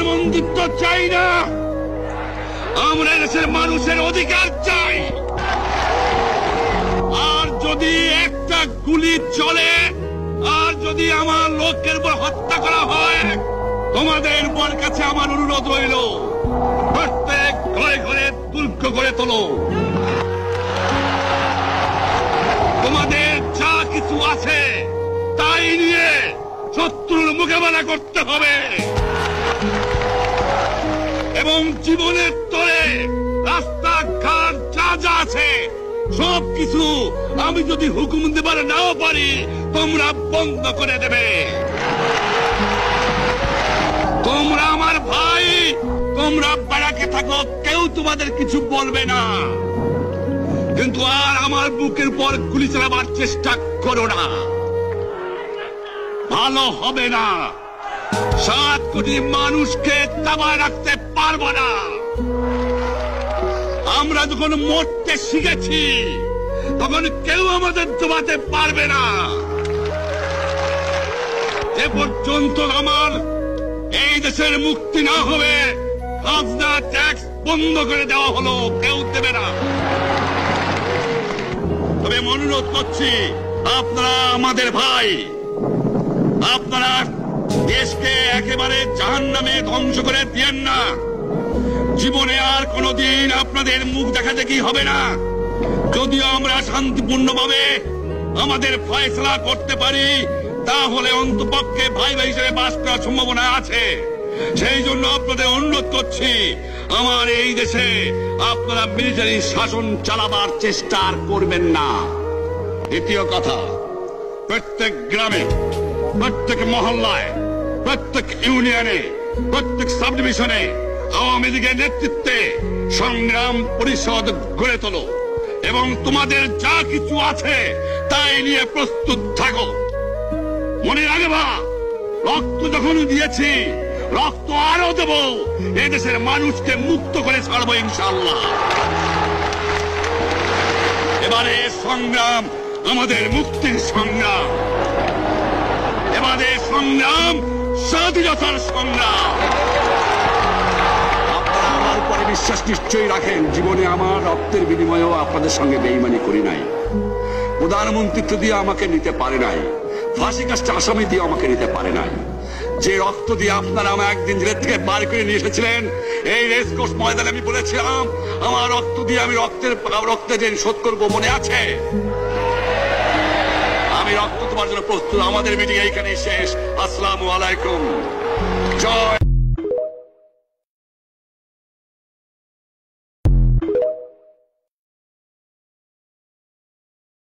প্রধানমন্ত্রিত্ব চাই না, আমরা দেশের মানুষের অধিকার চাই। আর যদি একটা গুলি চলে, আর যদি আমার লোকের উপর হত্যা করা হয়, তোমাদের বর কাছে আমার অনুরোধ রইল, প্রত্যেক ঘরে ঘরে দুর্গ করে তোলো। তোমাদের যা কিছু আছে তাই নিয়ে শত্রুর মোকাবেলা করতে হবে, এবং জীবনের তরে রাস্তাঘাট যা যা আছে সবকিছু আমি যদি হুকুম দেবার নাও পারি, তোমরা বন্ধ করে দেবে। তোমরা আমার ভাই, তোমরা বাড়াকে থাকো, কেউ তোমাদের কিছু বলবে না, কিন্তু আর আমার বুকের পর গুলি চালাবার চেষ্টা করো না, ভালো হবে না। 7 কোটি মানুষকে দাবায় রাখতে পারবো না। আমরা যখন মরতে শিখেছি তখন কেউ আমাদের দবাতে পারবে না। যে পর্যন্ত আমার এই দেশের মুক্তি না হবে, খাজনা ট্যাক্স বন্ধ করে দেওয়া হলো, কেউ দেবে না। তবে অনুরোধ করছি, আপনারা আমাদের ভাই, আপনারা দেশকে একেবারে জাহান্নামে ধ্বংস করে দিয়েন না। জীবনে আর কোনদিন আপনাদের মুখ দেখা দেখি হবে না। যদিও আমরা শান্তিপূর্ণভাবে আমাদের ফয়সালা করতে পারি, তাহলে অন্তপক্ষে ভাই ভাই হিসেবে বাস করার সম্ভাবনা আছে। সেই জন্য আপনাদের অনুরোধ করছি, আমার এই দেশে আপনারা মিলিটারি শাসন চালাবার চেষ্টা আর করবেন না। দ্বিতীয় কথা, প্রত্যেক গ্রামে, প্রত্যেক মহল্লায়, প্রত্যেক ইউনিয়নে, প্রত্যেক সাব ডিভিশনে আওয়ামী লীগের নেতৃত্বে সংগ্রাম পরিষদ গড়ে তোলো, এবং তোমাদের যা কিছু আছে তাই নিয়ে প্রস্তুত থাকো। মনে রাখবা, রক্ত যখন দিয়েছি, রক্ত আরো দেব, এদেশের মানুষকে মুক্ত করে ছাড়বো ইনশাআল্লাহ। এবারে সংগ্রাম আমাদের মুক্তির সংগ্রাম, এবারে সংগ্রাম স্বাধীনতার সংগ্রাম। আপনারা আমার উপরে বিশ্বাস নিশ্চয়ই রাখেন, জীবনে আমার রক্তের বিনিময়েও আপনাদের সঙ্গে বেইমানি করি নাই। প্রধানমন্ত্রিত্ব দিয়ে আমাকে নিতে পারে নাই, ফাঁসি কাজটা আসামি দিয়ে আমাকে নিতে পারে নাই। যে রক্ত দিয়ে আপনারা আমার একদিন জেলের থেকে বার করে নিয়ে এসেছিলেন, এই রেসকোর্স ময়দানে আমি বলেছিলাম আমার রক্ত দিয়ে আমি রক্তের ঋণ শোধ করবো, মনে আছে? আমি রক্ত তোমার জন্য প্রস্তুত। আমাদের মিটিং এইখানেই শেষ। আসসালামু আলাইকুম। জয়।